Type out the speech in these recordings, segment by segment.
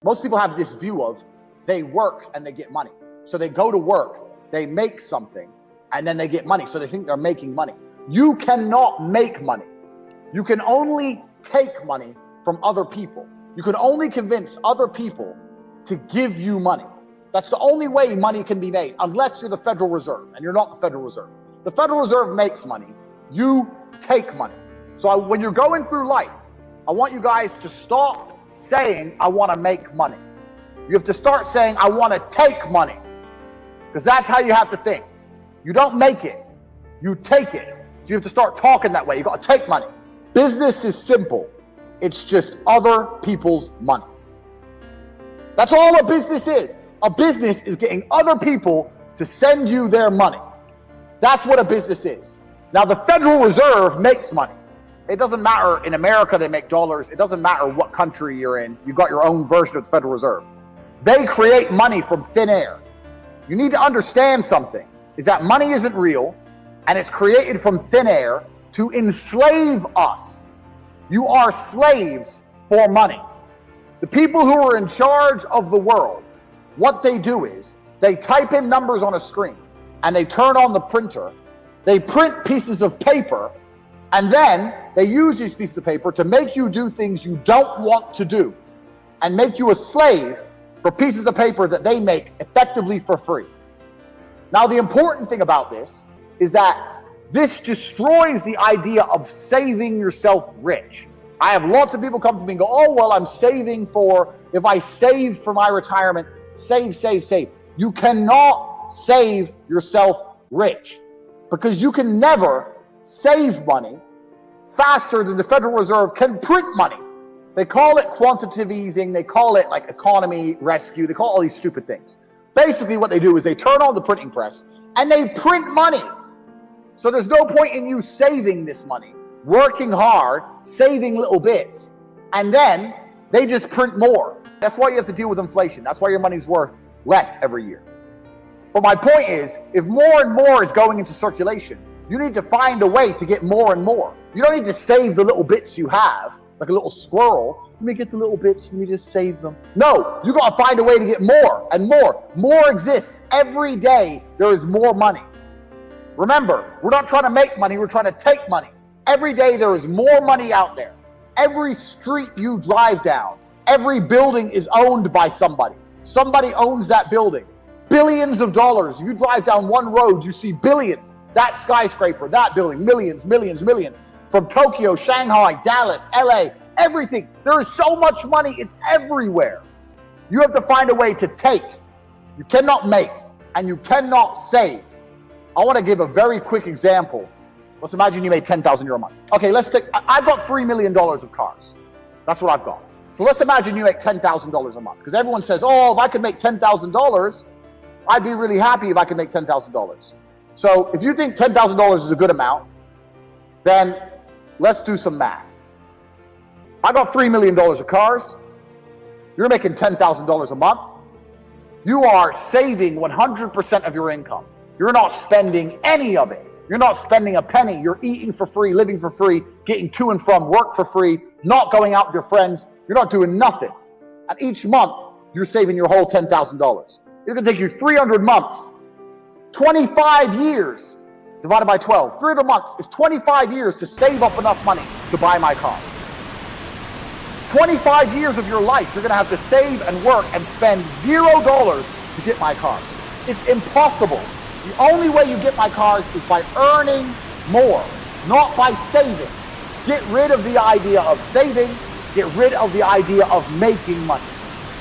Most people have this view of they work and they get money. So they go to work, they make something, and then they get money. So they think they're making money. You cannot make money. You can only take money from other people. You can only convince other people to give you money. That's the only way money can be made, unless you're the Federal Reserve, and you're not the Federal Reserve. The Federal Reserve makes money. You take money. So when you're going through life, I want you guys to stop saying, I want to make money. You have to start saying, I want to take money. Because that's how you have to think. You don't make it, you take it. So you have to start talking that way. You got to take money. Business is simple. It's just other people's money. That's all a business is. A business is getting other people to send you their money. That's what a business is. Now, the Federal Reserve makes money. It doesn't matter. In America, they make dollars. It doesn't matter what country you're in. You've got your own version of the Federal Reserve. They create money from thin air. You need to understand something, is that money isn't real, and it's created from thin air to enslave us. You are slaves for money. The people who are in charge of the world, what they do is they type in numbers on a screen and they turn on the printer. They print pieces of paper, and then they use these pieces of paper to make you do things you don't want to do and make you a slave for pieces of paper that they make effectively for free. Now, the important thing about this is that this destroys the idea of saving yourself rich. I have lots of people come to me and go, oh, well, I'm saving for, if I save for my retirement, save. You cannot save yourself rich because you can never save money faster than the Federal Reserve can print money. They call it quantitative easing. They call it like economy rescue. They call all these stupid things. Basically what they do is they turn on the printing press and they print money. So there's no point in you saving this money, working hard, saving little bits, and then they just print more. That's why you have to deal with inflation. That's why your money's worth less every year. But my point is, if more and more is going into circulation, you need to find a way to get more and more. You don't need to save the little bits you have, like a little squirrel. Let me get the little bits, let me just save them. No, you got to find a way to get more and more. More exists. Every day there is more money. Remember, we're not trying to make money, we're trying to take money. Every day there is more money out there. Every street you drive down, every building is owned by somebody. Somebody owns that building. Billions of dollars. You drive down one road, you see billions. That skyscraper, that building, millions. From Tokyo, Shanghai, Dallas, LA, everything. There is so much money, it's everywhere. You have to find a way to take. You cannot make, and you cannot save. I want to give a very quick example. Let's imagine you made €10,000 a month. Okay, I've got $3 million of cars. That's what I've got. So let's imagine you make $10,000 a month. Because everyone says, oh, if I could make $10,000, I'd be really happy if I could make $10,000. So if you think $10,000 is a good amount, then let's do some math. I got $3 million of cars. You're making $10,000 a month. You are saving 100% of your income. You're not spending any of it. You're not spending a penny. You're eating for free, living for free, getting to and from work for free, not going out with your friends. You're not doing nothing. And each month, you're saving your whole $10,000. It's going to take you 300 months, 25 years, divided by 12. 300 months is 25 years to save up enough money to buy my car. 25 years of your life, you're going to have to save and work and spend $0 to get my cars. It's impossible. The only way you get my cars is by earning more, not by saving. Get rid of the idea of saving. Get rid of the idea of making money.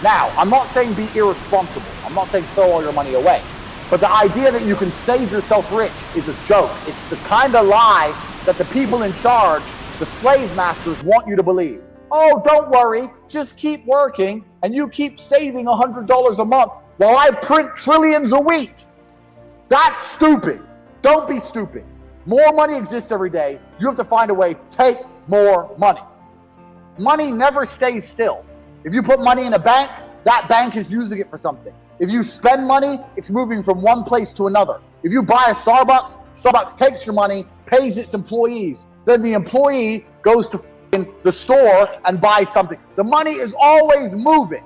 Now, I'm not saying be irresponsible. I'm not saying throw all your money away. But the idea that you can save yourself rich is a joke. It's the kind of lie that the people in charge, the slave masters, want you to believe. Oh, don't worry. Just keep working and you keep saving $100 a month while I print trillions a week. That's stupid. Don't be stupid. More money exists every day. You have to find a way to take more money. Money never stays still. If you put money in a bank, that bank is using it for something. If you spend money, it's moving from one place to another. If you buy a Starbucks, Starbucks takes your money, pays its employees. Then the employee goes to the store and buys something. The money is always moving.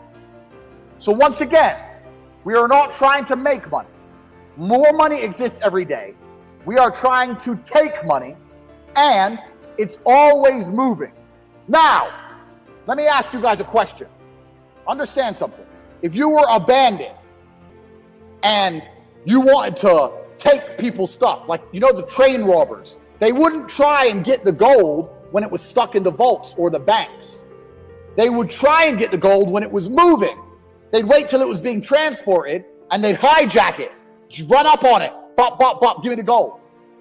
So once again, we are not trying to make money. More money exists every day. We are trying to take money, and it's always moving. Now, let me ask you guys a question. Understand something. If you were a bandit and you wanted to take people's stuff, like, you know, the train robbers, they wouldn't try and get the gold when it was stuck in the vaults or the banks. They would try and get the gold when it was moving. They'd wait till it was being transported and they'd hijack it, just run up on it, bop, bop, bop, give me the gold.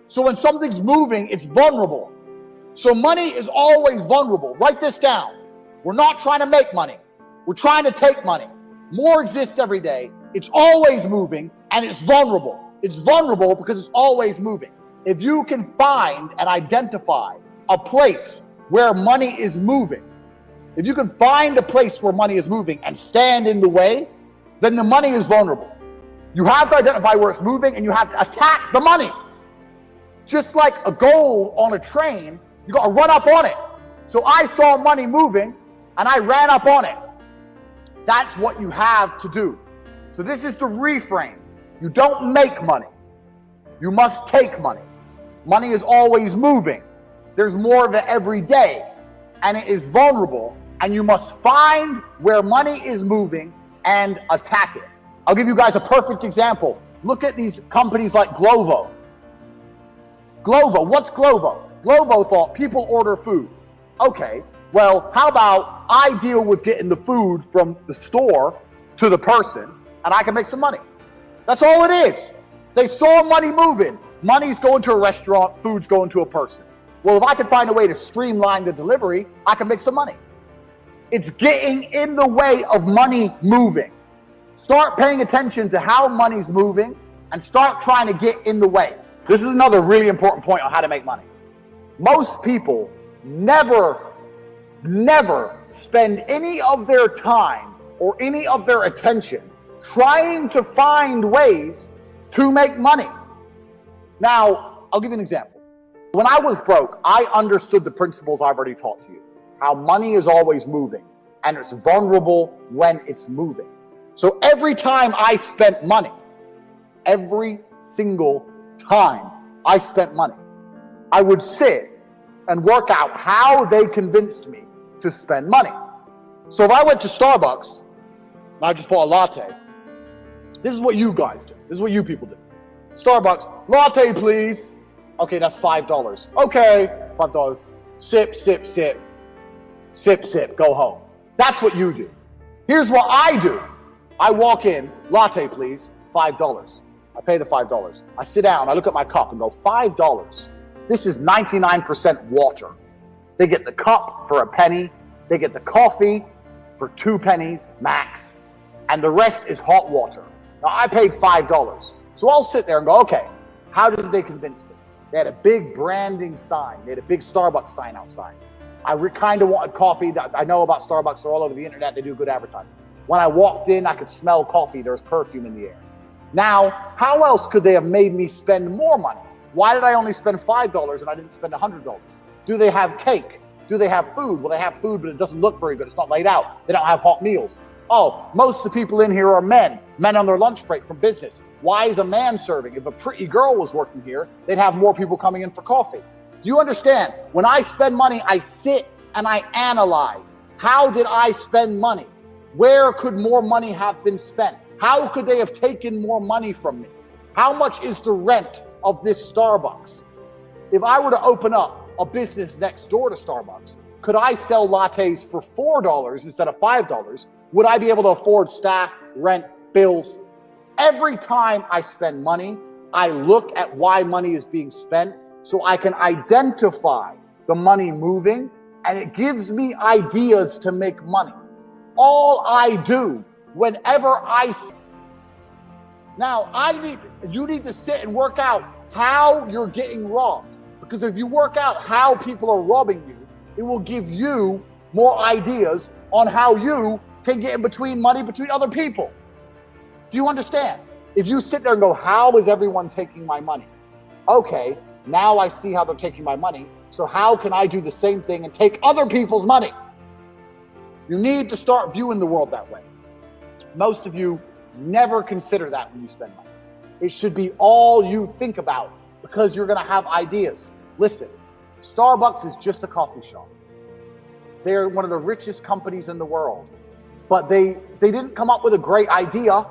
So when something's moving, it's vulnerable. So money is always vulnerable. Write this down. We're not trying to make money. We're trying to take money. More exists every day. It's always moving, and it's vulnerable. It's vulnerable because it's always moving. If you can find and identify a place where money is moving, if you can find a place where money is moving and stand in the way, then the money is vulnerable. You have to identify where it's moving, and you have to attack the money. Just like a goal on a train, you got to run up on it. So I saw money moving, and I ran up on it. That's what you have to do. So this is the reframe. You don't make money. You must take money. Money is always moving. There's more of it every day, and it is vulnerable, and you must find where money is moving and attack it. I'll give you guys a perfect example. Look at these companies like Glovo. Glovo, what's Glovo? Glovo thought people order food. Okay, well, how about I deal with getting the food from the store to the person, and I can make some money. That's all it is. They saw money moving. Money's going to a restaurant, food's going to a person. Well, if I can find a way to streamline the delivery, I can make some money. It's getting in the way of money moving. Start paying attention to how money's moving and start trying to get in the way. This is another really important point on how to make money. Most people never spend any of their time or any of their attention trying to find ways to make money. Now, I'll give you an example. When I was broke, I understood the principles I've already taught to you. How money is always moving, and it's vulnerable when it's moving. So every time I spent money, every single time I spent money, I would sit and work out how they convinced me to spend money. So if I went to Starbucks and I just bought a latte, this is what you guys do. This is what you people do. Starbucks, latte please. Okay, that's $5. Okay, $5. Sip, sip, sip. Sip, sip, go home. That's what you do. Here's what I do. I walk in, latte please, $5. I pay the $5. I sit down, I look at my cup and go, $5. This is 99% water. They get the cup for a penny. They get the coffee for 2 pennies max. And the rest is hot water. Now I paid $5. So I'll sit there and go, okay, how did they convince me? They had a big branding sign. They had a big Starbucks sign outside. I kind of wanted coffee. I know about Starbucks. They're all over the internet. They do good advertising. When I walked in, I could smell coffee. There was perfume in the air. Now, how else could they have made me spend more money? Why did I only spend $5 and I didn't spend $100? Do they have cake? Do they have food? Well, they have food, but it doesn't look very good. It's not laid out. They don't have hot meals. Oh, most of the people in here are men on their lunch break from business. Why is a man serving? If a pretty girl was working here, they'd have more people coming in for coffee. Do you understand? When I spend money, I sit and I analyze. How did I spend money? Where could more money have been spent? How could they have taken more money from me? How much is the rent of this Starbucks? If I were to open up a business next door to Starbucks, could I sell lattes for $4 instead of $5? Would I be able to afford staff, rent, bills? Every time I spend money, I look at why money is being spent so I can identify the money moving, and it gives me ideas to make money. All I do whenever now you need to sit and work out how you're getting robbed. Because if you work out how people are robbing you, it will give you more ideas on how you can get in between money between other people. Do you understand? If you sit there and go, how is everyone taking my money? Okay, now I see how they're taking my money. So how can I do the same thing and take other people's money? You need to start viewing the world that way. most of you never consider that when you spend money. It should be all you think about because you're going to have ideas. Listen, Starbucks is just a coffee shop. They're one of the richest companies in the world. But they didn't come up with a great idea.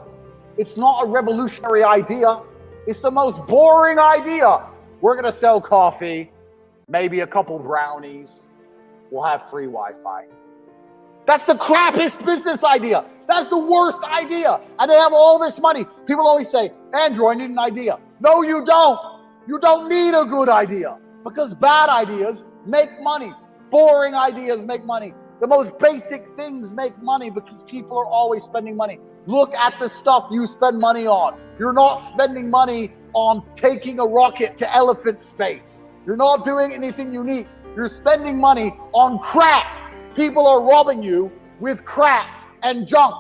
It's not a revolutionary idea. It's the most boring idea. We're going to sell coffee, maybe a couple brownies. We'll have free Wi-Fi. That's the crappiest business idea. That's the worst idea. And they have all this money. People always say, Andrew, I need an idea. No, you don't. You don't need a good idea because bad ideas make money. Boring ideas make money. The most basic things make money because people are always spending money. Look at the stuff you spend money on. You're not spending money on taking a rocket to elephant space. You're not doing anything unique. You're spending money on crap. People are robbing you with crap and junk.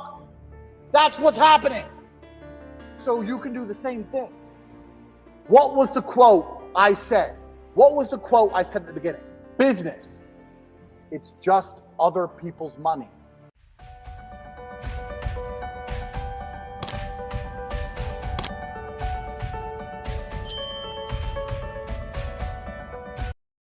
That's what's happening. So you can do the same thing. What was the quote I said? What was the quote I said at the beginning? Business. It's just other people's money.